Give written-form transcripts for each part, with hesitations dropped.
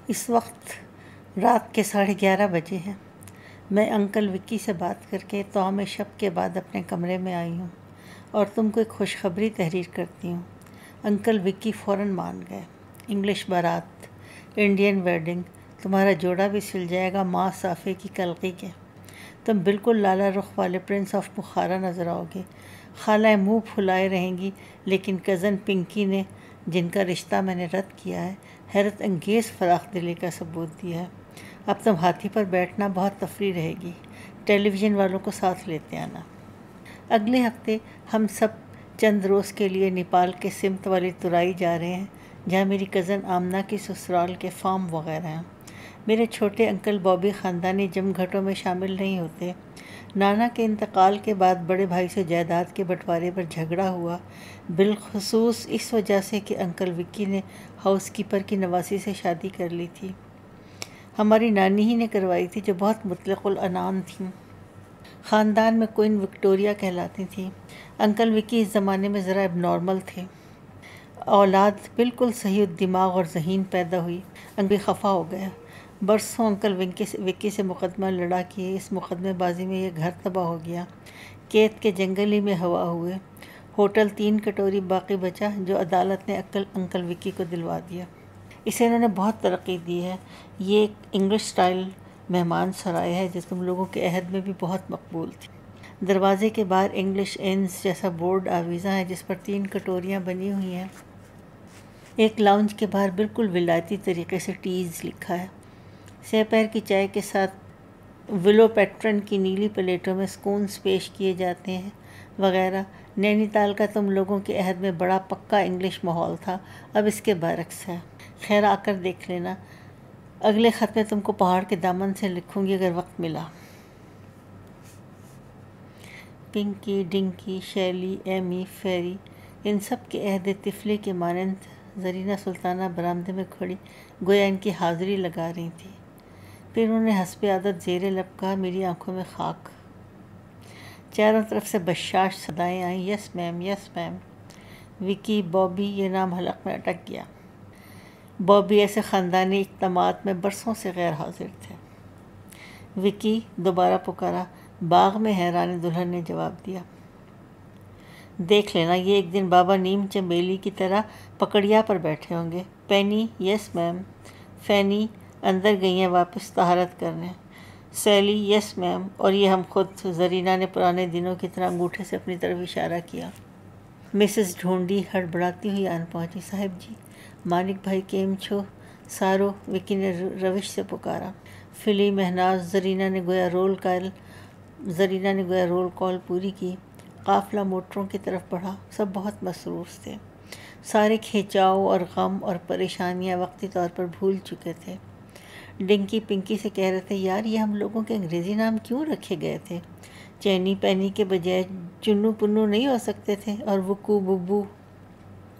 اس وقت رات کے 11:30 بجے ہیں۔ میں انکل وکی سے بات کر کے طعام شب کے بعد اپنے کمرے میں آئی ہوں اور تم کو ایک خوشخبری تحریر کرتی ہوں۔ انکل وکی فوراً مان گئے۔ انگلش بارات، انڈین ویڈنگ، تمہارا جوڑا بھی سل جائے گا ماں صافے کی کلقی کے۔ تم بالکل لالا رخ والے پرنس آف بخارا نظر آؤ گے۔ خالہ منہ پھلائے رہیں گی، لیکن کزن پنکی نے، جن کا رشتہ میں نے رد کیا ہے، حیرت انگیز فراخ دلی کا ثبوت دیا ہے۔ اب تم ہاتھی پر بیٹھنا بہت تفریح رہے گی۔ ٹیلی ویژن والوں کو ساتھ لیتے آنا۔ اگلے ہفتے ہم سب چند روز کے لیے نیپال کے سمت والی ترائی جا رہے ہیں، جہاں میری کزن آمنہ کی سسرال کے فارم وغیرہ ہیں۔ میرے چھوٹے انکل بابی خاندانی جم گھٹوں میں شامل نہیں ہوتے۔ نانا کے انتقال کے بعد بڑے بھائی سے جائیداد کے بٹوارے پر جھگڑا ہوا، بالخصوص اس وجہ سے کہ انکل وکی نے ہاؤس کیپر کی نواسی سے شادی کر لی تھی۔ ہماری نانی ہی نے کروائی تھی، جو بہت مطلق العنان تھیں۔ خاندان میں کوئن وکٹوریہ کہلاتی تھیں۔ انکل وکی اس زمانے میں ذرا اب نارمل تھے۔ اولاد بالکل صحیح الدماغ اور ذہین پیدا ہوئی۔ انکل خفا ہو گیا۔ برسوں انکل وکی سے مقدمہ لڑا کیے، اس مقدمے بازی میں یہ گھر تباہ ہو گیا۔ کیت کے جنگل ہی میں ہوا ہوئے۔ ہوٹل 3 کٹوری باقی بچا، جو عدالت نے انکل وکی کو دلوا دیا۔ اسے انہوں نے بہت ترقی دی ہے۔ یہ ایک انگلش سٹائل مہمان سرائے ہے، جو تم لوگوں کے عہد میں بھی بہت مقبول تھی۔ دروازے کے باہر انگلش انز جیسا بورڈ آویزاں ہے، جس پر 3 کٹوریاں بنی ہوئی ہیں۔ ایک لاؤنج کے باہر بالکل ولایتی طریقے سے ٹیز لکھا ہے۔ سہ پہر کی چائے کے ساتھ ولو پیٹرن کی نیلی پلیٹوں میں سکونز پیش کیے جاتے ہیں وغیرہ۔ نینی تال کا تم لوگوں کے عہد میں بڑا پکا انگلش ماحول تھا، اب اس کے برعکس ہے۔ خیر، آ کر دیکھ لینا۔ اگلے خط میں تم کو پہاڑ کے دامن سے لکھوں گی اگر وقت ملا۔ پنکی، ڈنکی، شیلی، ایمی، فیری، ان سب کے عہد طفلے کے مانند زرینہ سلطانہ برآمدے میں کھڑی گویا ان کی حاضری لگا رہی تھی۔ پھر انہوں نے حسب عادت زیر لب کہا، میری آنکھوں میں خاک۔ چاروں طرف سے بشاش صدائیں آئیں، یس میم، یس میم۔ وکی، بابی، یہ نام حلق میں اٹک گیا۔ بابی ایسے خاندانی اجتماعات میں برسوں سے غیر حاضر تھے۔ وکی دوبارہ پکارا۔ باغ میں حیران دلہن نے جواب دیا۔ دیکھ لینا، یہ ایک دن بابا نیم چمیلی کی طرح پکڑیا پر بیٹھے ہوں گے۔ پینی، یس میم۔ فینی، اندر گئی ہیں واپس طہارت کرنے۔ سیلی، یس میم، اور یہ ہم خود۔ زرینہ نے پرانے دنوں کی طرح انگوٹھے سے اپنی طرف اشارہ کیا۔ مسز ڈھونڈی ہڑبڑاتی ہوئی آن پہنچی۔ صاحب جی، مانک بھائی کیم چھو؟ سارو، وکی نے روش سے پکارا۔ فلی، مہناز، زرینہ نے گویا رول کال پوری کی۔ قافلہ موٹروں کی طرف بڑھا۔ سب بہت مسرور تھے۔ سارے کھینچاؤ اور غم اور پریشانیاں وقتی طور پر بھول چکے تھے۔ ڈنکی پنکی سے کہہ رہے تھے، یار یہ ہم لوگوں کے انگریزی نام کیوں رکھے گئے تھے؟ چینی پینی کے بجائے چنو پنو نہیں ہو سکتے تھے؟ اور وکو، ببو۔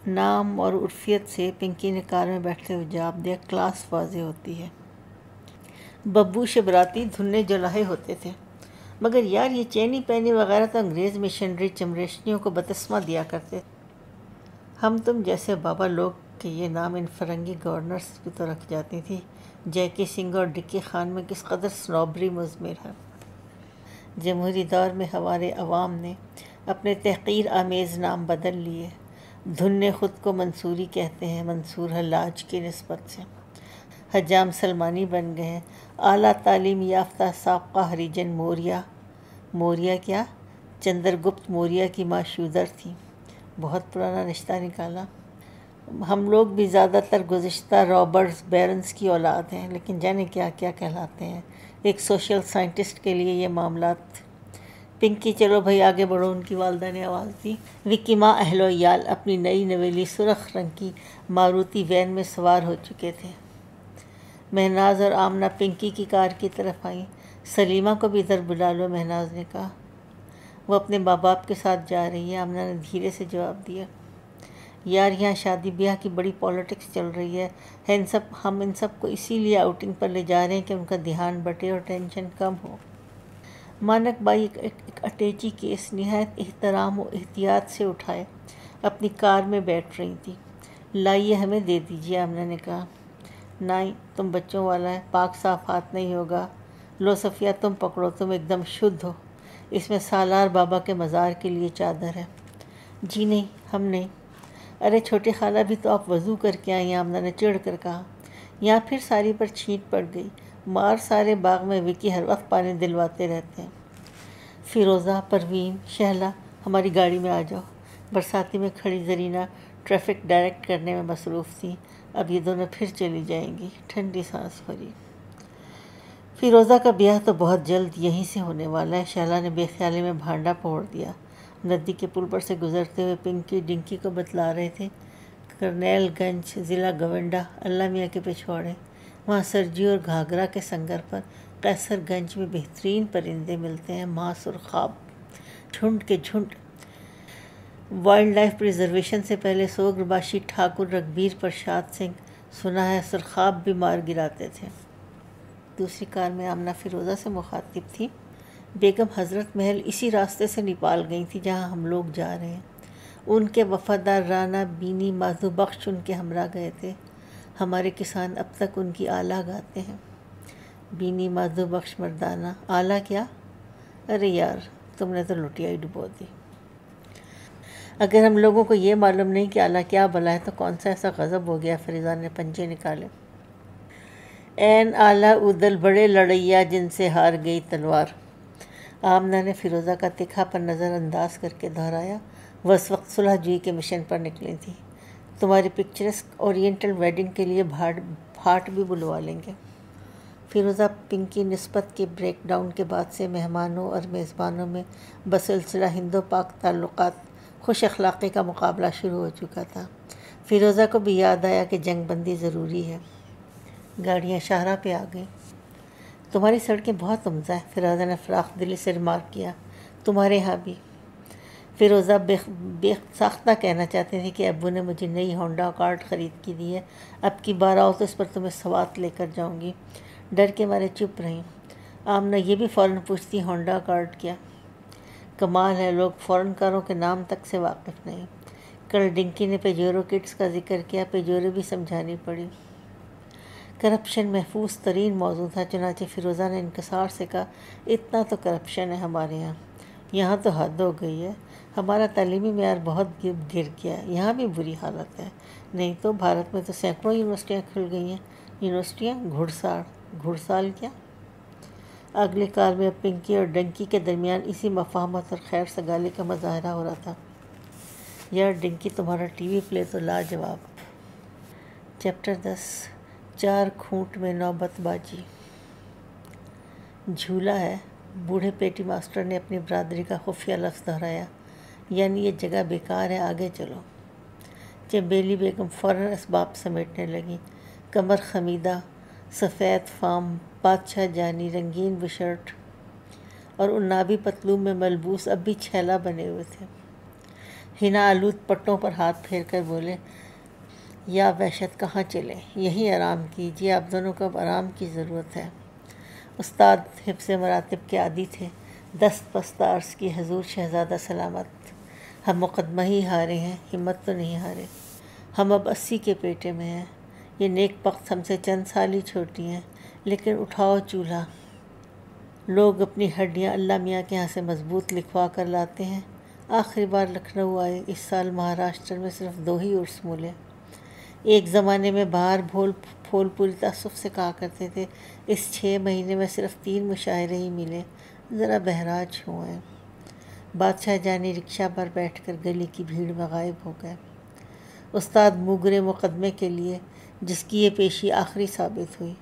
نام اور عرفیت سے پنکی نے کار میں بیٹھتے ہوئے جواب دیا، کلاس واضح ہوتی ہے۔ ببو شبراتی دھنے جلاہے ہوتے تھے۔ مگر یار یہ چینی پینی وغیرہ تو انگریز مشنری چمریشنیوں کو بتسمہ دیا کرتے تھے۔ ہم تم جیسے بابا لوگ کے یہ نام ان فرنگی گورنرز بھی تو رکھ جاتی تھی۔ جیکی سنگھ اور ڈکی خان میں کس قدر سنوبری مضمر ہے۔ جمہوری دور میں ہمارے عوام نے اپنے تحقیر آمیز نام بدل لیے۔ دھنے خود کو منصوری کہتے ہیں، منصور حلاج کی نسبت سے۔ حجام سلمانی بن گئے ہیں۔ اعلیٰ تعلیم یافتہ سابقہ ہریجن موریہ کیا؟ چندر گپت موریہ کی ماں شودر تھی۔ بہت پرانا رشتہ نکالا۔ ہم لوگ بھی زیادہ تر گزشتہ رابرز بیرنز کی اولاد ہیں، لیکن جانے کیا کیا کہلاتے ہیں۔ ایک سوشل سائنٹسٹ کے لیے یہ معاملات۔ پنکی، چلو بھائی آگے بڑھو، ان کی والدہ نے آواز دی۔ وکی ماں اہل و عیال اپنی نئی نویلی سرخ رنگ کی ماروتی وین میں سوار ہو چکے تھے۔ مہناز اور آمنہ پنکی کی کار کی طرف آئیں۔ سلیمہ کو بھی ادھر بلا لو، مہناز نے کہا۔ وہ اپنے ماں باپ کے ساتھ جا رہی ہے، آمنہ نے دھیرے سے جواب دیا۔ یار یہاں شادی بیاہ کی بڑی پالیٹکس چل رہی ہے۔ ہم ان سب کو اسی لیے آؤٹنگ پر لے جا رہے ہیں کہ ان کا دھیان بٹے اور tension come who. Manek by ایک اٹیچی کیس نہایت احترام و احتیاط سے اٹھائے اپنی کار میں بیٹھ رہی تھی۔ لائیے ہمیں دے دیجیے، آمنہ نے کہا۔ نہیں، تم بچوں والا ہے، پاک صاف ہاتھ نہیں ہوگا۔ لو صفیہ تم پکڑو، تم ایک دم شدھ ہو، اس میں سالار بابا کے مزار کے لیے چادر ہے۔ جی نہیں، ہم نہیں۔ ارے چھوٹی خالہ بھی تو آپ وضو کر کے آئیں، آمنہ نے چڑھ کر کہا۔ یہاں پھر ساری پر چھینٹ پڑ گئی۔ مار سارے باغ میں وکی ہر وقت پانی دلواتے رہتے ہیں۔ فیروزہ، پروین، شہلا ہماری گاڑی میں آ جاؤ۔ برساتی میں کھڑی زرینہ ٹریفک ڈائریکٹ کرنے میں مصروف تھی، اب یہ دونوں پھر چلی جائیں گی۔ ٹھنڈی سانس بھری۔ فیروزہ کا بیاہ تو بہت جلد یہیں سے ہونے والا ہے، شہلا نے بے خیالی میں بھانڈا پھوڑ دیا۔ ندی کے پل پر سے گزرتے ہوئے پنکی ڈنکی کو بتلا رہے تھے کرنیل گنج، ضلع گونڈہ، اللہ میاں کے پچھواڑے۔ وہاں سرجی اور گھاگرا کے سنگر پر قیصر گنج میں بہترین پرندے ملتے ہیں، ماس اور خواب، جھنڈ کے جھنڈ۔ وائلڈ لائف پریزرویشن سے پہلے سوگرباشی ٹھاکر رگبیر پرشاد سنگھ سنا ہے سرخاب بھی مار گراتے تھے۔ دوسری کار میں آمنہ فیروزہ سے مخاطب تھی۔ بیگم حضرت محل اسی راستے سے نیپال گئی تھی جہاں ہم لوگ جا رہے ہیں۔ ان کے وفادار رانا بینی مادھو بخش ان کے ہمراہ گئے تھے۔ ہمارے کسان اب تک ان کی آلہ گاتے ہیں۔ بینی مادھو بخش مردانہ، آلہ کیا؟ ارے یار، تم نے تو لٹیائی ڈبو دی۔ اگر ہم لوگوں کو یہ معلوم نہیں کہ آلہ کیا بلا ہے تو کون سا ایسا غضب ہو گیا؟ فیروزہ نے پنجے نکالے۔ این آلہ ادل بڑے لڑیا جن سے ہار گئی تلوار۔ آمنہ نے فیروزہ کا تکھا پر نظر انداز کر کے دہرایا۔ وہ اس وقت صلح جوئی کے مشن پر نکلی تھی۔ تمہاری پکچرسک اورینٹل ویڈنگ کے لیے بھاٹ بھی بلوا لیں گے۔ فیروزہ پنکی نسبت کے بریک ڈاؤن کے بعد سے مہمانوں اور میزبانوں میں بسلسلہ ہندو پاک تعلقات خوش اخلاقی کا مقابلہ شروع ہو چکا تھا۔ فیروزہ کو بھی یاد آیا کہ جنگ بندی ضروری ہے۔ گاڑیاں شاہراہ پہ آ گئیں۔ تمہاری سڑکیں بہت عمدہ ہیں، فیروزہ نے فراخ دلی سے ریمارک کیا۔ تمہارے ہاں بھی۔ فیروزہ بے ساختہ کہنا چاہتی تھی کہ ابو نے مجھے نئی ہونڈا کارٹ خرید کے دی ہے، اب کی بار آؤ تو اس پر تمہیں سوات لے کر جاؤں گی۔ ڈر کے مارے چپ رہیں۔ آمنہ یہ بھی فوراً پوچھتی، ہونڈا کارٹ کیا؟ کمال ہے، لوگ فورن کاروں کے نام تک سے واقف نہیں۔ کل ڈنکی نے پیجورو کٹس کا ذکر کیا، پیجورو بھی سمجھانی پڑی۔ کرپشن محفوظ ترین موضوع تھا، چنانچہ فیروزہ نے انکسار سے کہا، اتنا تو کرپشن ہے ہمارے یہاں، یہاں تو حد ہو گئی ہے، ہمارا تعلیمی معیار بہت گر گیا ہے، یہاں بھی بری حالت ہے، نہیں تو بھارت میں تو سینکڑوں یونیورسٹیاں کھل گئی ہیں۔ یونیورسٹیاں؟ گھڑ سال کیا؟ اگلی کار میں اب پنکی اور ڈنکی کے درمیان اسی مفاہمت اور خیر سگالی کا مظاہرہ ہو رہا تھا۔ یار ڈنکی، تمہارا ٹی وی پلے تو لاجواب۔ چیپٹر 10 چار کھونٹ میں نوبت بازی۔ جھولا ہے، بوڑھے پیٹی ماسٹر نے اپنی برادری کا خفیہ لفظ دہرایا، یعنی یہ جگہ بیکار ہے، آگے چلو۔ چنبیلی بیگم فوراً اسباب سمیٹنے لگیں۔ کمر خمیدہ سفید فام بادشاہ جانی رنگین بشرٹ اور عنابی پتلون میں ملبوس اب بھی چھیلا بنے ہوئے تھے۔ حنا آلود پٹوں پر ہاتھ پھیر کر بولے، یا وحشت کہاں چلے، یہیں آرام کیجیے، آپ دونوں کو اب آرام کی ضرورت ہے۔ استاد حفظ مراتب کے عادی تھے، دست پست عرض کی، حضور شہزادہ سلامت، ہم مقدمہ ہی ہارے ہیں، ہمت تو نہیں ہارے، ہم اب 80 کے پیٹے میں ہیں، یہ نیک بخت ہم سے چند سال ہی چھوٹی ہیں، لیکن اٹھاؤ چولہا۔ لوگ اپنی ہڈیاں اللہ میاں کے ہاں سے مضبوط لکھوا کر لاتے ہیں۔ آخری بار لکھنؤ آئے، اس سال مہاراشٹر میں صرف 2 ہی عرس مولے۔ ایک زمانے میں باہر پھول پوری تأسف سے کہا کرتے تھے، اس 6 مہینے میں صرف 3 مشاعرے ہی ملے، ذرا بہراج ہوئے۔ بادشاہ جانی رکشہ پر بیٹھ کر گلی کی بھیڑ میں غائب ہو گئے۔ استاد موگرے مقدمے کے لیے، جس کی یہ پیشی آخری ثابت ہوئی۔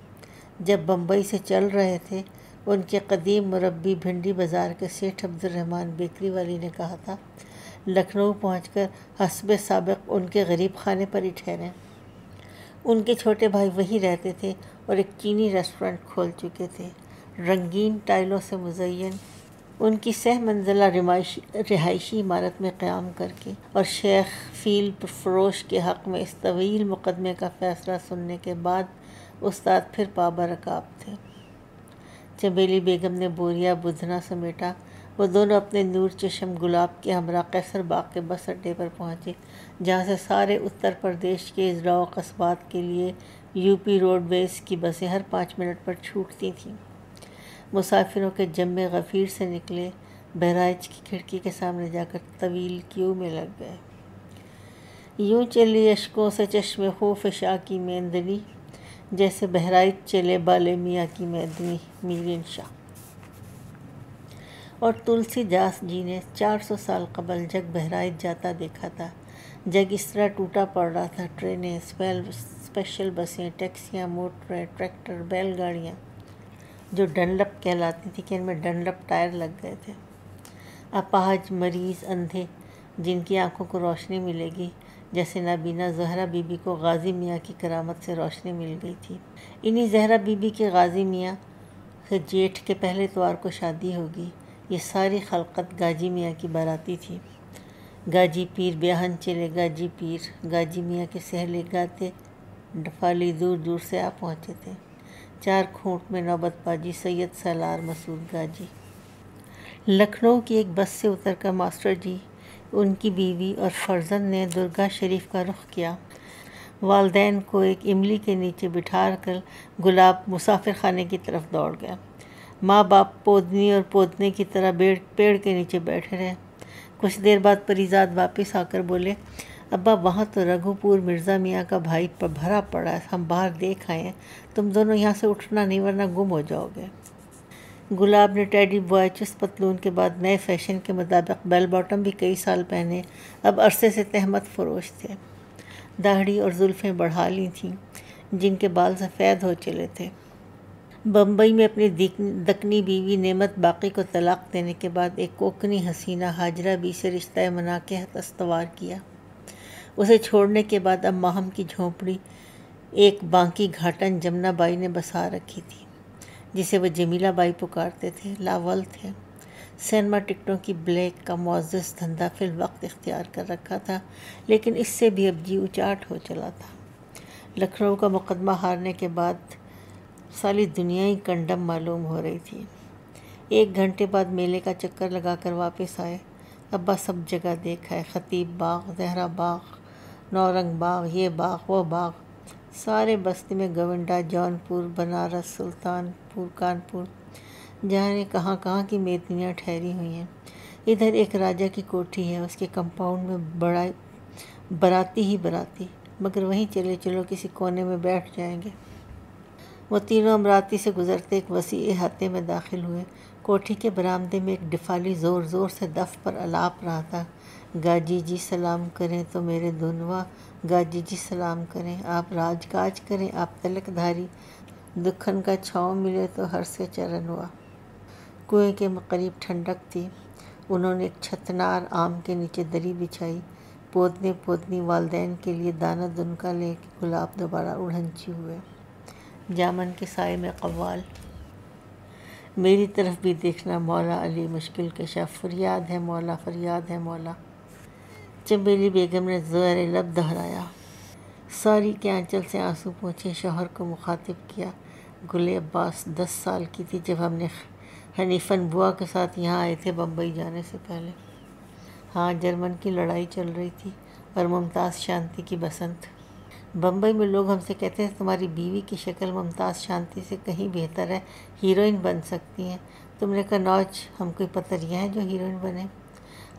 جب بمبئی سے چل رہے تھے، ان کے قدیم مربی بھنڈی بازار کے سیٹھ عبد الرحمن بیکری والی نے کہا تھا، لکھنؤ پہنچ کر حسب سابق ان کے غریب خانے پر ہی ٹھہریں۔ ان کے چھوٹے بھائی وہیں رہتے تھے اور ایک چینی ریسٹورنٹ کھول چکے تھے، رنگین ٹائلوں سے مزین ان کی 6 منزلہ رہائشی عمارت میں قیام کر کے، اور شیخ فیل فروش کے حق میں اس طویل مقدمے کا فیصلہ سننے کے بعد استاد پھر پابرکاب تھے۔ چنبیلی بیگم نے بوریا بدھنا سمیٹا۔ وہ دونوں اپنے نور چشم گلاب کے ہمراہ قیصر باغ کے بس اڈے پر پہنچے، جہاں سے سارے اتر پردیش کے اضلاع و قصبات کے لیے یو پی روڈ ویز کی بسیں ہر 5 منٹ پر چھوٹتی تھیں۔ مسافروں کے جمع غفیر سے نکلے، بہرائچ کی کھڑکی کے سامنے جا کر طویل کیو میں لگ گئے۔ یوں چلی اشکوں سے چشم خوف شاہ کی میندنی، جیسے بہرائچ چلے بالے میاں کی میدنی میرین شاہ۔ اور تلسی داس جی نے 400 سال قبل جگ بہرائچ جاتا دیکھا تھا، جگ اس طرح ٹوٹا پڑ رہا تھا۔ ٹرینیں، اسپیشل بسیں، ٹیکسیاں، موٹریں، ٹریکٹر، بیل گاڑیاں جو ڈنلپ کہلاتی تھیں کہ ان میں ڈنلپ ٹائر لگ گئے تھے۔ اپاہج، مریض، اندھے، جن کی آنکھوں کو روشنی ملے گی، جیسے نابینا زہرا بی بی کو غازی میاں کی کرامت سے روشنی مل گئی تھی۔ انہی زہرا بی بی کے غازی میاں سے جیٹھ کے پہلے اتوار کو شادی ہوگی۔ یہ ساری خلقت گاجی میاں کی باراتی تھی۔ گاجی پیر بیاہن چلے گاجی پیر، گاجی میاں کے سہلے گاتے ڈفالی دور دور سے آ پہنچے تھے۔ 4 کھونٹ میں نوبت باجی سید سالار مسعود گاجی۔ لکھنؤ کی ایک بس سے اتر کر ماسٹر جی، ان کی بیوی اور فرزند نے درگاہ شریف کا رخ کیا۔ والدین کو ایک املی کے نیچے بٹھا کر گلاب مسافر خانے کی طرف دوڑ گیا۔ ماں باپ پودنی اور پودنے کی طرح پیڑ کے نیچے بیٹھے رہے۔ کچھ دیر بعد پریزاد واپس آ کر بولے، ابا وہاں تو رگھو پور مرزا میاں کا بھائی بھرا پڑا ہے، ہم باہر دیکھ آئے ہیں، تم دونوں یہاں سے اٹھنا نہیں ورنہ گم ہو جاؤ گے۔ گلاب نے ٹیڈی بوائے چست پتلون کے بعد نئے فیشن کے مطابق بیل باٹم بھی کئی سال پہنے اب عرصے سے تہمت فروش تھے۔ داڑھی اور زلفیں بڑھا لی تھیں، جن کے بال سفید ہو چلے تھے۔ بمبئی میں اپنی دکنی بیوی نعمت باقی کو طلاق دینے کے بعد ایک کوکنی حسینہ ہاجرہ بی سے رشتہ مناکحت استوار کیا۔ اسے چھوڑنے کے بعد اب ماہم کی جھونپڑی ایک بانکی گھاٹن جمنا بائی نے بسا رکھی تھی، جسے وہ جمیلہ بائی پکارتے تھے۔ لاول تھے۔ سینما ٹکٹوں کی بلیک کا معزز دھندا فی الوقت اختیار کر رکھا تھا، لیکن اس سے بھی اب جی اچاٹ ہو چلا تھا۔ لکھنؤ کا مقدمہ ہارنے کے بعد ساری دنیا ہی کنڈم معلوم ہو رہی تھی۔ 1 گھنٹے بعد میلے کا چکر لگا کر واپس آئے۔ ابا سب جگہ دیکھا ہے، خطیب باغ، زہرا باغ، نورنگ باغ، یہ باغ وہ باغ، سارے بستی میں گونڈہ، جونپور، بنارس، سلطان پور، کانپور، جانے کہاں کہاں کی میدنیاں ٹھہری ہوئی ہیں۔ ادھر ایک راجہ کی کوٹھی ہے، اس کے کمپاؤنڈ میں براتی ہی براتی، مگر وہیں چلے چلو کسی کونے میں بیٹھ جائیں گے۔ وہ تینوں امراتی سے گزرتے ایک وسیع احاطے میں داخل ہوئے۔ کوٹھی کے برآمدے میں ایک ڈفالی زور زور سے دف پر الاپ رہا تھا، گاجی جی سلام کریں تو میرے دھنوا، گاجی جی سلام کریں، آپ راج کاج کریں، آپ تلک دھاری، دکھن کا چھاؤں ملے تو ہر سے چرن ہوا۔ کنویں کے قریب ٹھنڈک تھی۔ انہوں نے ایک چھتنار آم کے نیچے دری بچھائی۔ پودنی والدین کے لیے دانہ دنکا لے کے گلاب دوبارہ اڑھنچی ہوئے۔ جامن کے سائے میں قوال، میری طرف بھی دیکھنا مولا علی مشکل کشا، فریاد ہے مولا، فریاد ہے مولا۔ چنبیلی بیگم نے زیر لب دہرایا۔ ساری کے آنچل سے آنسو پوچھے، شوہر کو مخاطب کیا، گل عباس 10 سال کی تھی جب ہم نے حنیفن بوا کے ساتھ یہاں آئے تھے بمبئی جانے سے پہلے۔ ہاں، جرمن کی لڑائی چل رہی تھی اور ممتاز شانتی کی بسنت۔ بمبئی میں لوگ ہم سے کہتے تھے تمہاری بیوی کی شکل ممتاز شانتی سے کہیں بہتر ہے، ہیروئن بن سکتی ہیں۔ تم نے کہا نوج، ہم کوئی پتریاں ہیں جو ہیروئن بنے؟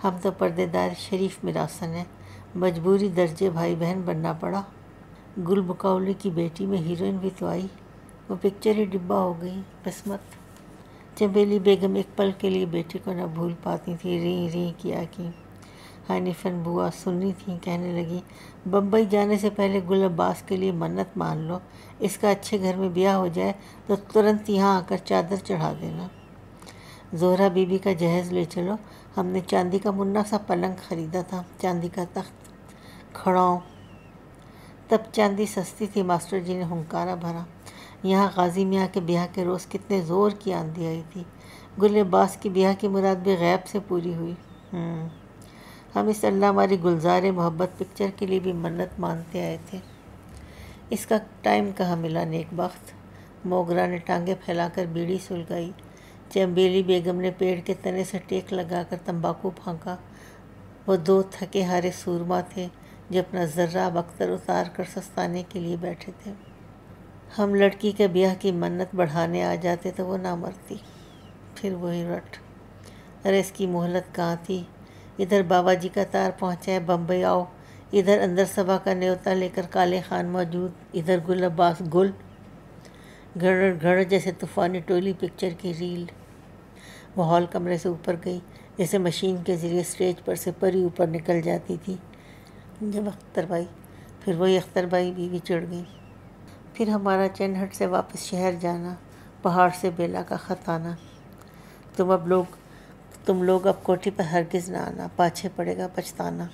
ہم تو پردے دار شریف مراسن ہیں، مجبوری درجے بھائی بہن بننا پڑا۔ گل بکولی کی بیٹی میں ہیروئن بھی تو آئی، وہ پکچر ہی ڈبہ ہو گئی، قسمت۔ چنبیلی بیگم ایک پل کے لیے بیٹی کو نہ بھول پاتی تھی، ری ری کیا کی۔ حنیفن بوا سنی تھیں، کہنے لگی، بمبئی جانے سے پہلے گل عباس کے لیے منت مان لو، اس کا اچھے گھر میں بیاہ ہو جائے تو ترنت یہاں آ کر چادر چڑھا دینا۔ زہرا بی بی کا جہیز لے چلو، ہم نے چاندی کا منا سا پلنگ خریدا تھا، چاندی کا تخت، کھڑاؤں۔ تب چاندی سستی تھی، ماسٹر جی نے ہنکارا بھرا۔ یہاں غازی میاں کے بیاہ کے روز کتنے زور کی آندھی آئی تھی، گل عباس کی بیاہ کی مراد بھی غیب سے پوری ہوئی۔ ہم اس اللہ ہماری گلزار محبت پکچر کے لیے بھی منت مانتے آئے تھے، اس کا ٹائم کہاں ملا نیک بخت۔ موگرا نے ٹانگیں پھیلا کر بیڑی سلگائی۔ چنبیلی بیگم نے پیڑ کے تنے سے ٹیک لگا کر تمباکو پھونکا۔ وہ 2 تھکے ہارے سورما تھے جو اپنا ذرہ اب اختر اتار کر سستانے کے لیے بیٹھے تھے۔ ہم لڑکی کے بیاہ کی منت بڑھانے آ جاتے تو وہ نہ مرتی، پھر وہی رٹ۔ ارے اس کی مہلت کہاں تھی؟ ادھر بابا جی کا تار پہنچا ہے، بمبئی آؤ، ادھر اندر صبا کا نیوتا لے کر کالے خان موجود، ادھر گل عباس گل، گھڑ گھڑ جیسے طوفانی ٹولی پکچر کی ریل۔ وہ ہال کمرے سے اوپر گئی، جیسے مشین کے ذریعے اسٹیج پر سے پری اوپر نکل جاتی تھی جب اختر بائی، پھر وہی اختر بائی بیوی چڑھ گئی۔ پھر ہمارا چنہٹ سے واپس شہر جانا، پہاڑ سے بیلا کا خط آنا، تم لوگ اب کوٹھی پر ہرگز نہ آنا، پاچھے پڑے گا پچھتانا،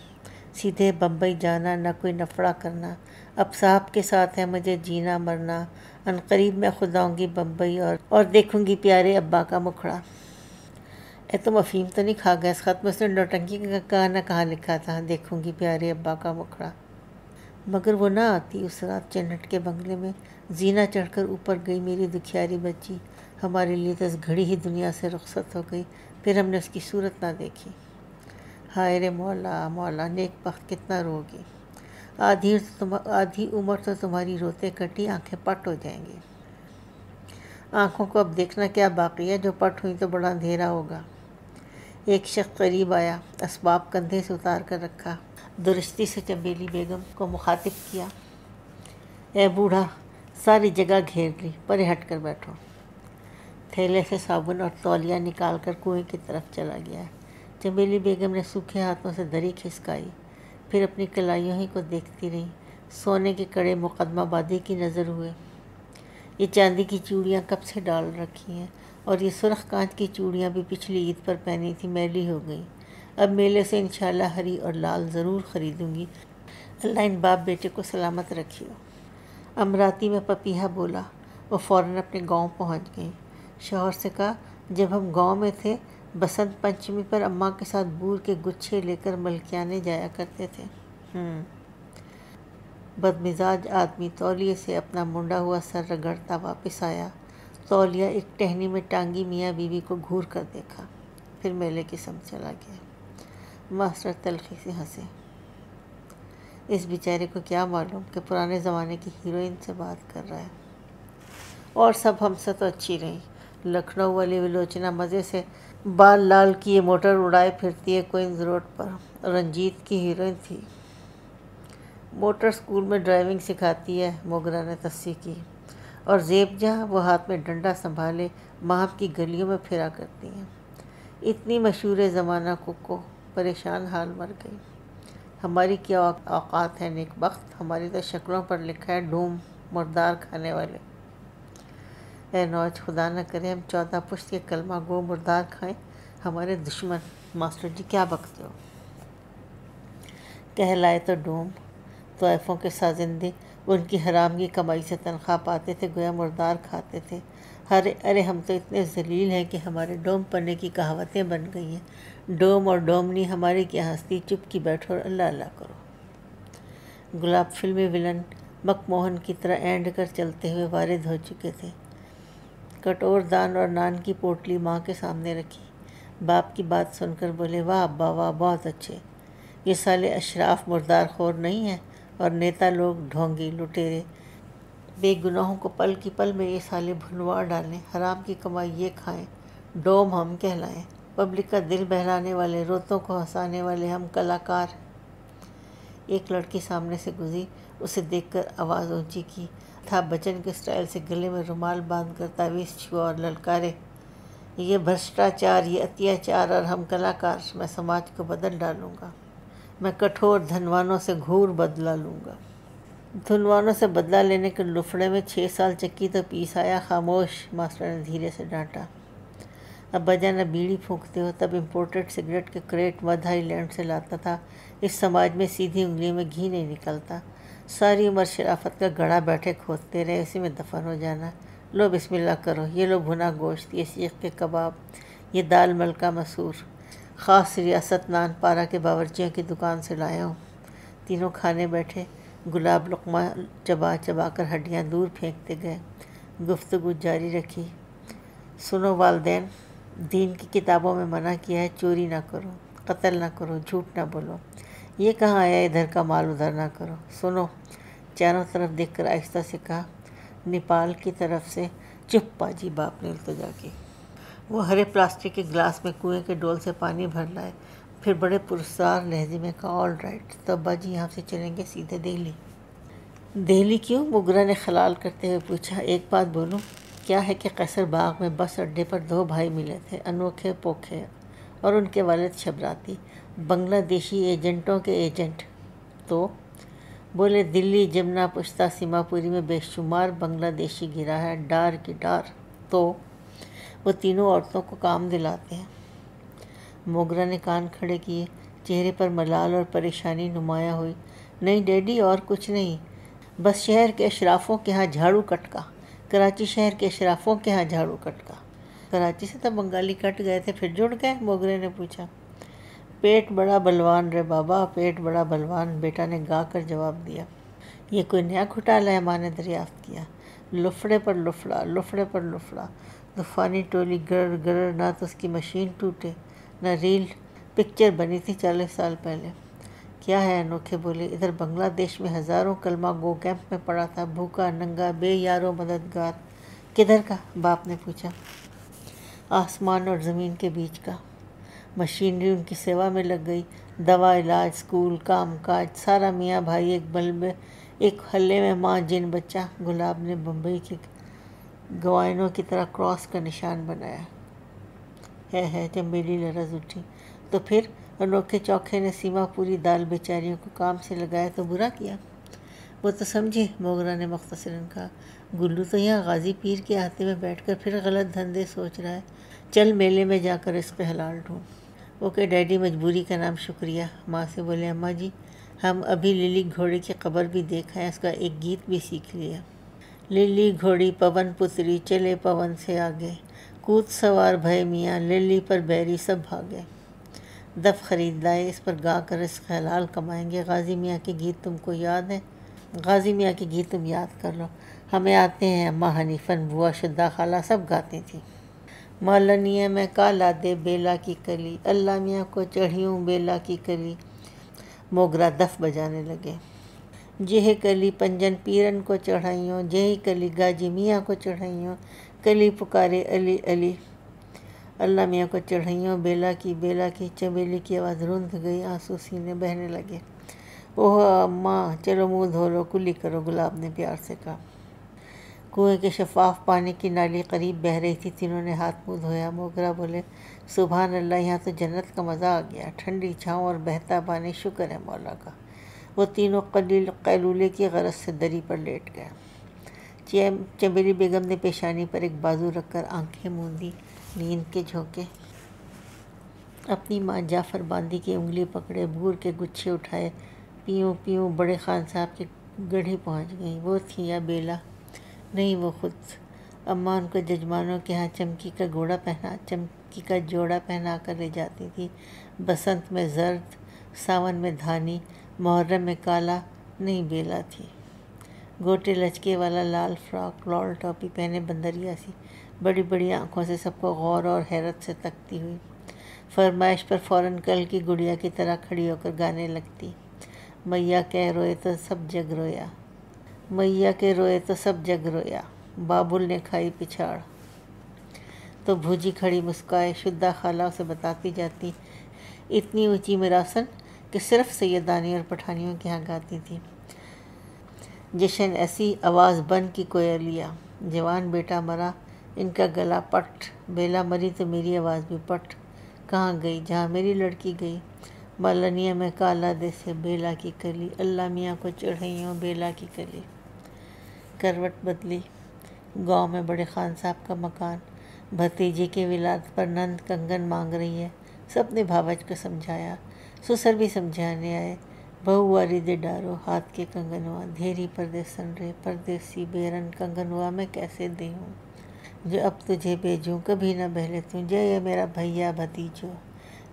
سیدھے بمبئی جانا، نہ کوئی نفڑا کرنا، اب صاحب کے ساتھ ہے مجھے جینا مرنا، عنقریب میں خود آؤں گی بمبئی اور دیکھوں گی پیارے ابا کا مکھڑا۔ اے تم افیم تو نہیں کھا گئے؟ اس خط میں اس نے نوٹنکی کا کہاں نہ کہاں لکھا تھا، دیکھوں گی پیارے ابا کا مکھڑا۔ مگر وہ نہ آتی اس رات چنہٹ کے بنگلے میں، زینہ چڑھ کر اوپر گئی میری دکھیاری بچی، ہمارے لیے تو اس گھڑی ہی دنیا سے رخصت ہو گئی، پھر ہم نے اس کی صورت نہ دیکھی۔ ہائے رے مولا مولا، نیک بخت کتنا روگی، آدھی عمر تو تمہاری روتے کٹی، آنکھیں پٹ ہو جائیں گی۔ آنکھوں کو اب دیکھنا کیا باقی ہے، جو پٹ ہوئی تو بڑا اندھیرا ہوگا۔ ایک شخص قریب آیا، اسباب کندھے سے اتار کر رکھا، درستی سے چنبیلی بیگم کو مخاطب کیا، اے بوڑھا، ساری جگہ گھیر لی، پرے ہٹ کر بیٹھو۔ تھیلے سے صابن اور تولیہ نکال کر کنویں کی طرف چلا گیا۔ چنبیلی بیگم نے سوکھے ہاتھوں سے دری کھسکائی، پھر اپنی کلائیوں ہی کو دیکھتی رہی۔ سونے کے کڑے مقدمہ بادی کی نظر ہوئے۔ یہ چاندی کی چوڑیاں کب سے ڈال رکھی ہیں، اور یہ سرخ کانچ کی چوڑیاں بھی پچھلی عید پر پہنی تھی، میلی ہو گئیں۔ اب میلے سے انشاءاللہ ہری اور لال ضرور خریدوں گی، اللہ ان باپ بیٹے کو سلامت رکھیو۔ امراتی میں پپیہا بولا۔ وہ فوراً اپنے گاؤں پہنچ گئیں۔ شوہر سے کہا، جب ہم گاؤں میں تھے بسنت پنچمی پر اماں کے ساتھ بور کے گچھے لے کر ملکیانے جایا کرتے تھے۔ بدمزاج آدمی تولیے سے اپنا منڈا ہوا سر رگڑتا واپس آیا، تولیہ ایک ٹہنی میں ٹانگی میاں بیوی کو گھور کر دیکھا، پھر میلے کی سمت چلا گیا۔ ماسٹر تلخی سے ہنسے۔ اس بیچارے کو کیا معلوم کہ پرانے زمانے کی ہیروئن سے بات کر رہا ہے۔ اور سب ہم سے تو اچھی رہیں۔ لکھنؤ والی ولوچنا مزے سے بال لال کیے موٹر اڑائے پھرتی ہے کوئنز روڈ پر، رنجیت کی ہیروئن تھی۔ موٹر سکول میں ڈرائیونگ سکھاتی ہے، موگرا نے تصحیح کی۔ اور زیب جہاں، وہ ہاتھ میں ڈنڈا سنبھالے ماہب کی گلیوں میں پھرا کرتی ہیں۔ اتنی مشہور زمانہ کو پریشان حال مر گئی۔ ہماری کیا اوقات ہے نیک بخت، ہماری تو شکلوں پر لکھا ہے ڈوم، مردار کھانے والے۔ اے نوج، خدا نہ کرے ہم 14 پشت کے کلمہ گو مردار کھائیں، ہمارے دشمن۔ ماسٹر جی کیا بکتے ہو؟ کہلائے تو ڈوم، طائفوں کے سازندے ان کی حرام کی کمائی سے تنخواہ پاتے تھے، گویا مردار کھاتے تھے۔ ارے ہم تو اتنے ذلیل ہیں کہ ہمارے ڈوم پنے کی کہاوتیں بن گئی ہیں۔ ڈوم اور ڈومنی ہماری کیا ہستی، چپ کی بیٹھو اور اللہ اللہ کرو۔ گلاب فلمی ولن مک موہن کی طرح اینڈ کر چلتے ہوئے وارد ہو چکے تھے۔ کٹور دان اور نان کی پوٹلی ماں کے سامنے رکھی۔ باپ کی بات سن کر بولے، واہ ابا واہ، بہت اچھے، یہ سالے اشراف مردار خور نہیں ہیں، اور نیتا لوگ ڈھونگی لٹیرے بے گناہوں کو پل کی پل میں یہ سالے بھنوا ڈالیں، حرام کی کمائی یہ کھائیں، ڈوم ہم کہلائیں، پبلک کا دل بہلانے والے، روتوں کو ہنسانے والے ہم کلاکار۔ ایک لڑکی سامنے سے گزری، اسے دیکھ کر آواز اونچی کی، امیتابھ بچن کے سٹائل سے گلے میں رومال باندھ کر تعویذ چھوا اور للکارے، یہ بھرشٹاچار، یہ اتیاچار، اور ہم کلاکار، میں سماج کو بدل ڈالوں گا، میں کٹھور دھنوانوں سے گھور بدلہ لوں گا۔ دھنوانوں سے بدلہ لینے کے لفڑے میں 6 سال چکی تو پیس آیا، خاموش، ماسٹر نے دھیرے سے ڈانٹا۔ ابا جان اب بیڑی پھونکتے ہو، تب امپورٹڈ سگریٹ کے کریٹ مدھ آئی لینڈ سے لاتا تھا، اس سماج میں سیدھی انگلی میں گھی نہیں نکلتا، ساری عمر شرافت کا گڑھا بیٹھے کھودتے رہے، اسی میں دفن ہو جانا۔ لو بسم اللہ کرو، یہ لو بھنا گوشت، یہ سیخ کے کباب، یہ دال ملکہ مسور، خاص ریاست نان پارا کے باورچیوں کی دکان سے لایا ہوں۔ تینوں کھانے بیٹھے، گلاب لقمہ چبا چبا کر ہڈیاں دور پھینکتے گئے۔ گفتگو جاری رکھی، سنو والدین، دین کی کتابوں میں منع کیا ہے چوری نہ کرو، قتل نہ کرو، جھوٹ نہ بولو، یہ کہاں آیا ادھر کا مال ادھر نہ کرو۔ سنو، چاروں طرف دیکھ کر آہستہ سے کہا، نیپال کی طرف سے۔ چپ باجی، باپ نے التجا کی۔ وہ ہرے پلاسٹک کے گلاس میں کنویں کے ڈول سے پانی بھر لائے، پھر بڑے پرسرار لہجے میں کہا، آل رائٹ، تو ابا جی یہاں سے چلیں گے سیدھے دہلی۔ دہلی کیوں؟ موگرا نے خلال کرتے ہوئے پوچھا۔ ایک بات بولوں؟ کیا ہے کہ قیصر باغ میں بس اڈے پر دو بھائی ملے تھے، انوکھے پوکھے، اور ان کے والد شبراتی، بنگلہ دیشی ایجنٹوں کے ایجنٹ۔ تو بولے، دلی، جمنا، پشتا، سیما پوری میں بے شمار بنگلہ دیشی گرا ہے، ڈار کی ڈار۔ تو وہ تینوں عورتوں کو کام دلاتے ہیں۔ موگرا نے کان کھڑے کیے، چہرے پر ملال اور پریشانی نمایاں ہوئی۔ نہیں ڈیڈی، اور کچھ نہیں، بس شہر کے اشرافوں کے ہاں جھاڑو کٹکا، کراچی شہر کے اشرافوں کے ہاں جھاڑو کٹکا۔ کراچی سے تو بنگالی کٹ گئے تھے، پھر جڑ گئے؟ موگرے نے پوچھا۔ پیٹ بڑا بلوان رے بابا، پیٹ بڑا بلوان، بیٹا نے گا کر جواب دیا۔ یہ کوئی نیا گھوٹالہ ہے؟ ماں نے دریافت کیا۔ لفڑے پر لفڑا، لفڑے پر لفڑا، طوفانی ٹولی گرر گرر، نہ تو اس کی مشین ٹوٹے، نہ ریل۔ پکچر بنی تھی 40 سال پہلے۔ کیا ہے؟ انوکھے بولے، ادھر بنگلہ دیش میں ہزاروں کلمہ گو کیمپ میں پڑا تھا، بھوکا ننگا، بے یار و مددگار۔ کدھر کا؟ باپ نے پوچھا۔ آسمان اور زمین کے بیچ کا۔ مشینری ان کی سیوا میں لگ گئی، دوا، علاج، اسکول، کام کاج، سارا میاں بھائی ایک بلب، ایک ہلے میں ماں جن بچہ۔ گلاب نے بمبئی کے گوائنوں کی طرح کراس کا نشان بنایا۔ ہے چنبیلی لرز اٹھی۔ تو پھر انوکھے چوکھے نے سیما پوری دال بیچاریوں کو کام سے لگایا تو برا کیا؟ وہ تو سمجھے، موگرا نے مختصراً کہا۔ گلو تو یہاں غازی پیر کے احاطے میں بیٹھ کر پھر غلط دھندے سوچ رہا ہے۔ چل میلے میں جا کر رزق حلال ڈھونڈ۔ اوکے ڈیڈی، مجبوری کا نام شکریہ۔ ماں سے بولے، اماں جی، ہم ابھی للی گھوڑے کی قبر بھی دیکھ آئے، اس کا ایک گیت بھی سیکھ لیا۔ للی گھوڑی پون پتری، چلے پون سے آگے، کود سوار بھئے میاں، للی پر بیری سب بھاگے۔ دف خرید لائے، اس پر گا کر رزق حلال کمائیں گے۔ غازی میاں کے گیت تم کو یاد ہے؟ غازی میاں کے گیت تم یاد کر لو، ہمیں آتے ہیں۔ اماں حنیفن، بوا شدہ خالہ سب گاتی تھی۔ مالنیے میں کالا دے بیلا کی کلی، اللہ میاں کو چڑھیوں بیلا کی کلی۔ موگرا دف بجانے لگے۔ جہ کلی پنجن پیرن کو چڑھائیوں، جہی کلی گاجی میاں کو چڑھائیوں، کلی پکارے علی علی۔ اللہ میاں کو چڑھائیوں بیلا کی۔ چنبیلی کی آواز رند گئی، آنسو سینے بہنے لگے۔ اوہ اماں، چلو منہ دھو لو، کلی کرو، گلاب نے پیار سے کہا۔ کنویں کے شفاف پانی کی نالی قریب بہہ رہی تھی، تینوں نے ہاتھ منہ دھویا۔ موگرا بولے، سبحان اللہ، یہاں تو جنت کا مزہ آ گیا، ٹھنڈی چھاؤں اور بہتا پانی، شکر ہے مولا کا۔ وہ تینوں قیلولے کی غرض سے دری پر لیٹ گئے۔ چنبیلی بیگم نے پیشانی پر ایک بازو رکھ کر آنکھیں موندی، نیند کے جھونکے۔ اپنی ماں جعفر باندی کی انگلی پکڑے، بور کے گچھے اٹھائے، پیوں پیوں بڑے خان صاحب کی گڑھی پہنچ گئیں۔ وہ تھی یا بیلا؟ نہیں، وہ خود۔ اماں ان کو ججمانوں کے ہاں چمکی کا جوڑا پہنا کر لے جاتی تھی۔ بسنت میں زرد، ساون میں دھانی، محرم میں کالا۔ نہیں، بیلا تھی۔ گوٹے لچکے والا لال فراک، لال ٹوپی پہنے بندریا سی، بڑی بڑی آنکھوں سے سب کو غور اور حیرت سے تکتی ہوئی، فرمائش پر فوراً کل کی گڑیا کی طرح کھڑی ہو کر گانے لگتی۔ میاں کے روئے تو سب جگ رویا، میاں کے روئے تو سب جگ رویا، بابل نے کھائی پچھاڑ۔ تو بھوجی کھڑی مسکائے، شدہ خالہ اسے بتاتی جاتی، اتنی اونچی میراسن کہ صرف سیدانی اور پٹھانیوں کے ہاں گاتی تھی۔ جشن ایسی آواز بن کی کوئلیا، جوان بیٹا مرا، ان کا گلا پٹ، بیلا مری تو میری آواز بھی پٹ۔ کہاں گئی؟ جہاں میری لڑکی گئی۔ مالنیے میں کالا دے سے بیلا کی کلی، اللہ میاں کو چڑھائیوں بیلا کی کلی۔ کروٹ بدلی۔ گاؤں میں بڑے خان صاحب کا مکان، بھتیجے کی ولادت پر نند کنگن مانگ رہی ہے۔ سب نے بھاوج کو سمجھایا، سسر بھی سمجھانے آئے۔ بہو واری دے ڈارو، ہاتھ کے کنگنوا، دھیری پردے سن رے، پردیسی بیرن کنگنوا میں کیسے دیوں، جو اب تجھے بھیجوں، کبھی نہ بہلے توں، جے میرا بھیا بھتیجو،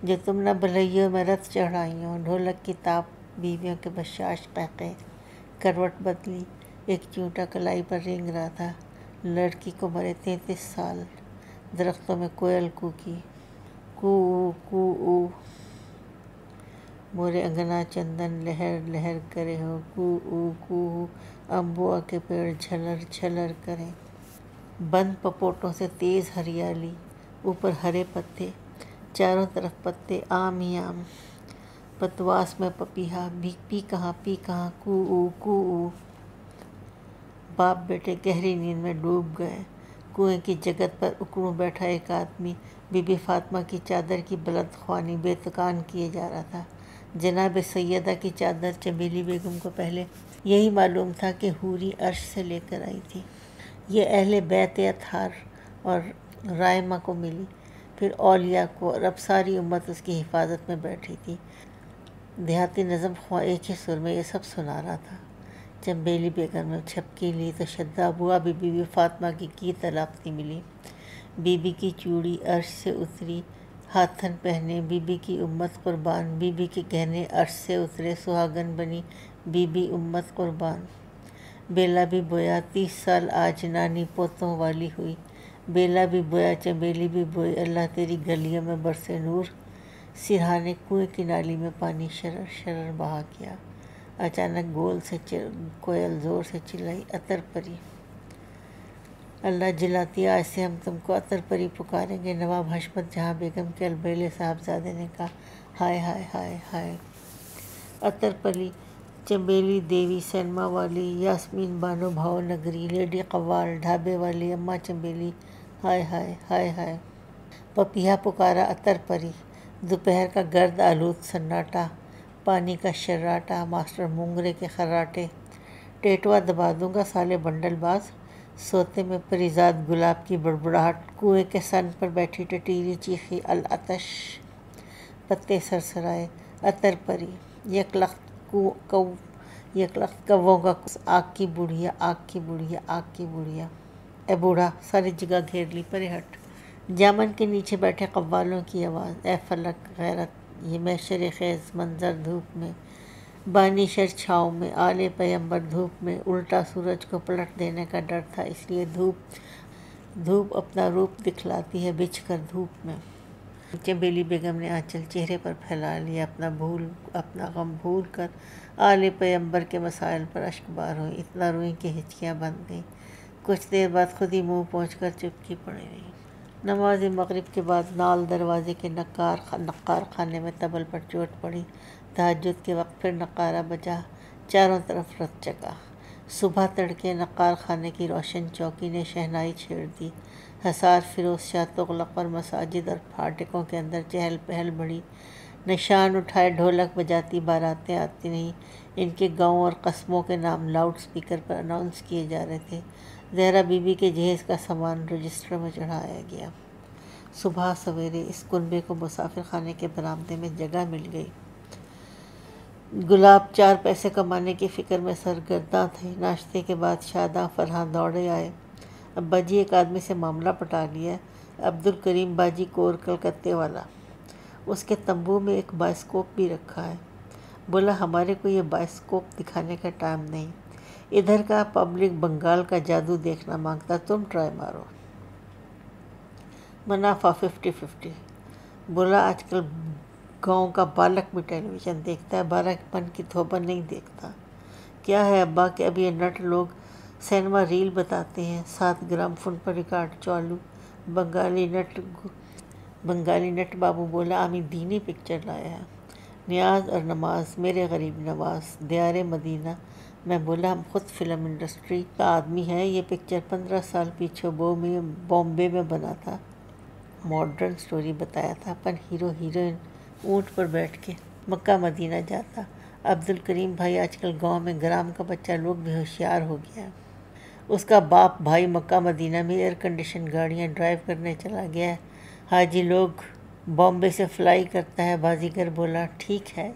جو تم نہ بھلائیو میں رت چڑھائیوں، ڈھولک کی تاپ بیویوں کے بشاش قہقہے۔ کروٹ بدلی۔ ایک چونٹا کلائی پر رینگ رہا تھا، لڑکی کو مرے 33 سال۔ درختوں میں کوئل کوکی، کو او کو او۔ مورے انگنا چندن لہر لہر کرے ہو، کو امبوا کے پیڑ جھلر جھلر کریں۔ بند پپوٹوں سے تیز ہریالی، اوپر ہرے پتے، چاروں طرف پتے، آم ہی آم، پتواس میں پپیہا، پی کہاں کو باپ بیٹے گہری نیند میں ڈوب گئے۔ کنویں کی جگت پر اکڑوں بیٹھا ایک آدمی بی بی فاطمہ کی چادر کی بلند خوانی بے تکان کیے جا رہا تھا۔ جناب سیدہ کی چادر چمیلی بیگم کو پہلے یہی معلوم تھا کہ حوری عرش سے لے کر آئی تھی۔ یہ اہل بیت اطہار اور رائمہ کو ملی، پھر اولیاء کو، اور اب ساری امت اس کی حفاظت میں بیٹھی تھی۔ دیہاتی نظم خواں ایک ہی سر میں یہ سب سنا رہا تھا۔ چنبیلی بیگم نے چھپکی لی تو شدہ بوا بھی بی بی فاطمہ کی تلافتی ملی۔ بی بی کی چوڑی عرش سے اتری، ہاتھن پہنے، بی بی کی امت قربان، بی بی کے گہنے عرش سے اترے، سہاگن بنی بی بی امت قربان۔ بیلا بھی بویا، 30 سال آج نانی پوتوں والی ہوئی۔ بیلا بھی بویا، چنبیلی بھی بوئی، اللہ تیری گلیوں میں برسے نور۔ سرہانے کنویں کی نالی میں پانی شرر شرر بہا گیا۔ اچانک گول سے کوئل زور سے چلائی، عطر پری اللہ جلاتی، آج سے ہم تم کو عطر پری پکاریں گے۔ نواب حشمت جہاں بیگم کے البیلے صاحبزادے نے کہا، ہائے ہائے ہائے ہائے! عطر پری، چنبیلی دیوی سینما والی، یاسمین بانو بھاؤ نگری، لیڈی قوال، ڈھابے والی اماں چنبیلی، ہائے ہائے ہائے ہائے! پپیہا پکارا عطر پری۔ دوپہر کا گرد آلود سناٹا، پانی کا شراٹا، ماسٹر مونگرے کے خراٹے، ٹیٹوا دبا دوں گا سالے بنڈل باز، سوتے میں پریزاد گلاب کی بڑبڑاہٹ، کنویں کے سن پر بیٹھی ٹٹیری چیخی، العطش! پتے سرسرائے، عطر پری، یک لخت کووں کا آگ کی بڑھیا، آگ کی بڑھیا، آگ کی بڑھیا! اے بوڑھا! ساری جگہ گھیر لی، پرے ہٹ! جامن کے نیچے بیٹھے قوالوں کی آواز، اے فلک غیرت! یہ محشر خیز منظر دھوپ میں، بانی شر چھاؤں میں، آل پیمبر دھوپ میں، الٹا سورج کو پلٹ دینے کا ڈر تھا، اس لیے دھوپ اپنا روپ دکھلاتی ہے بچھ کر دھوپ میں۔ چنبیلی بیگم نے آنچل چہرے پر پھیلا لیا، اپنا غم بھول کر آل پیمبر کے مسائل پر اشک بار ہوئی، اتنا روئیں کہ ہچکیاں بند گئیں۔ کچھ دیر بعد خود ہی منہ پہنچ کر چپکی پڑی رہی۔ نماز مغرب کے بعد نال دروازے کے نقار خانے میں طبل پر چوٹ پڑی۔ تہجد کے وقت پھر نقارہ بجا، چاروں طرف رت جگا۔ صبح تڑکے نقار خانے کی روشن چوکی نے شہنائی چھیڑ دی۔ حصار فیروز شاہ تغلق پر مساجد اور پھاٹکوں کے اندر چہل پہل بڑھی۔ نشان اٹھائے ڈھولک بجاتی باراتیں آتی رہیں۔ ان کے گاؤں اور قصبوں کے نام لاؤڈ سپیکر پر اناؤنس کیے جا رہے تھے۔ زہرا بی بی کے جہیز کا سامان رجسٹر میں چڑھایا گیا۔ صبح سویرے اس کنبے کو مسافر خانے کے برآمدے میں جگہ مل گئی۔ گلاب 4 پیسے کمانے کی فکر میں سرگرداں تھے۔ ناشتے کے بعد شاداں فرحاں دوڑے آئے، ابا جی ایک آدمی سے معاملہ پٹا لیا ہے، عبدالکریم باجی کور کلکتے والا، اس کے تمبو میں ایک بائسکوپ بھی رکھا ہے۔ بولا ہمارے کو یہ بائسکوپ دکھانے کا ٹائم نہیں، ادھر کا پبلک بنگال کا جادو دیکھنا مانگتا، تم ٹرائی مارو۔ منافع 50-50۔ بولا آج کل گاؤں کا بالک بھی ٹیلی ویژن دیکھتا ہے، 12 پن کی تھوپا نہیں دیکھتا۔ کیا ہے ابا کہ اب یہ نٹ لوگ سینما ریل بتاتے ہیں، 7 گرام فون پر ریکارڈ چالو۔ بنگالی نٹ بابو بولا امی دینی پکچر لایا ہے، نیاز اور نماز، میرے غریب نواز، دیار مدینہ۔ میں بولا ہم خود فلم انڈسٹری کا آدمی ہے، یہ پکچر 15 سال پیچھے بامبے میں بنا تھا، ماڈرن سٹوری بتایا تھا، اپن ہیرو ہیروئن اونٹ پر بیٹھ کے مکہ مدینہ جاتا۔ عبدالکریم بھائی آج کل گاؤں میں گرام کا بچہ لوگ بھی ہوشیار ہو گیا ہے، اس کا باپ بھائی مکہ مدینہ میں ایئر کنڈیشن گاڑیاں ڈرائیو کرنے چلا گیا ہے، حاجی لوگ بامبے سے فلائی کرتا ہے۔ بازیگر بولا ٹھیک ہے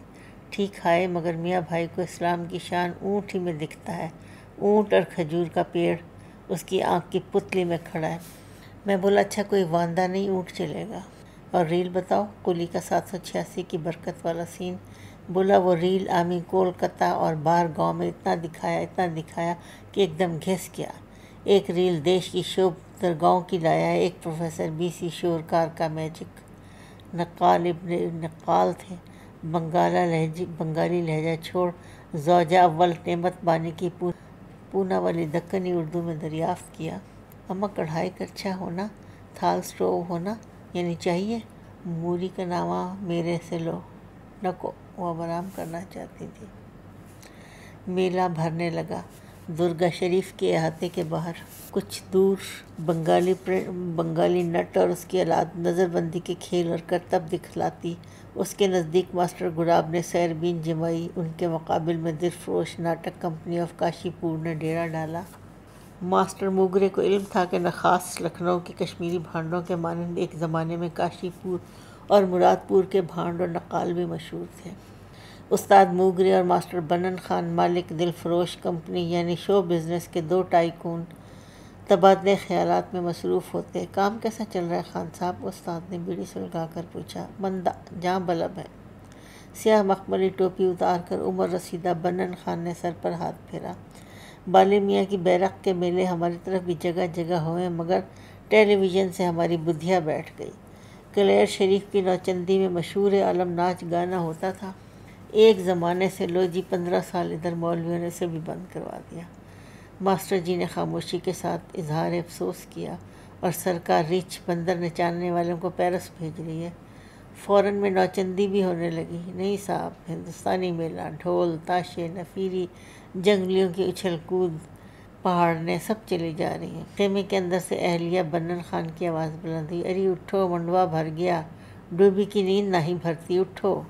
مگر میاں بھائی کو اسلام کی شان اونٹ ہی میں دکھتا ہے، اونٹ اور کھجور کا پیڑ اس کی آنکھ کی پتلی میں کھڑا ہے۔ میں بولا اچھا کوئی واندہ نہیں اونٹ چلے گا، اور ریل بتاؤ قلی کا 786 کی برکت والا سین۔ بولا وہ ریل آمی کولکتہ اور باہر گاؤں میں اتنا دکھایا کہ ایک دم گھس گیا۔ ایک ریل دیش کی شوبھ درگاہوں کی لایا ہے، ایک پروفیسر BC شورکار کا میجک، نقال ابن نقال تھے، بنگالی لہجہ چھوڑ زوجہ اول نعمت بانی کی پونا والی دکنی اردو میں دریافت کیا۔ اماں کڑھائی کرچھا ہونا، تھال سٹوو ہونا یعنی چاہیے؟ موری کا نامہ میرے سے لو نکو، وہ آرام کرنا چاہتی تھی۔ میلہ بھرنے لگا۔ درگا شریف کے احاطے کے باہر کچھ دور بنگالی نٹ اور اس کی اولاد نظر بندی کے کھیل اور کرتب دکھلاتی۔ اس کے نزدیک ماسٹر گلاب نے سیر بین جمائی۔ ان کے مقابل میں دلفروش ناٹک کمپنی آف کاشی پور نے ڈیرا ڈالا۔ ماسٹر موگرے کو علم تھا کہ نخاس لکھنؤ کے کشمیری بھانڈوں کے مانند ایک زمانے میں کاشی پور اور مراد پور کے بھانڈ اور نقال بھی مشہور تھے۔ استاد موگرے اور ماسٹر بنن خان مالک دلفروش کمپنی یعنی شو بزنس کے دو ٹائکون تبادلے خیالات میں مصروف ہوتے۔ کام کیسا چل رہا ہے خان صاحب؟ استاد نے بیڑی سلگا کر پوچھا۔ مندہ جاں بلب ہے۔ سیاہ مخملی ٹوپی اتار کر عمر رسیدہ بنن خان نے سر پر ہاتھ پھیرا۔ بالی میاں کی بیرق کے میلے ہماری طرف بھی جگہ جگہ ہوئے، مگر ٹیلی ویژن سے ہماری بدھیا بیٹھ گئی۔ کلیر شریف کی نوچندی میں مشہور عالم ناچ گانا ہوتا تھا۔ ایک زمانے سے لو جی 15 سال ادھر مولویوں نے اسے بھی بند کروا دیا۔ ماسٹر جی نے خاموشی کے ساتھ اظہار افسوس کیا۔ اور سرکار ریچھ بندر نچانے والوں کو پیرس بھیج رہی ہے۔ فورن میں نوچندی بھی ہونے لگی۔ نہیں صاحب، ہندوستانی میلہ، ڈھول تاشے نفیری، جنگلیوں کی اچھل کود پہاڑنے سب چلی جا رہی ہیں۔ خیمے کے اندر سے اہلیہ بنن خان کی آواز بلند ہوئی۔ ارے اٹھو، منڈوا بھر گیا، ڈوبی کی نیند نہیں بھرتی، اٹھو۔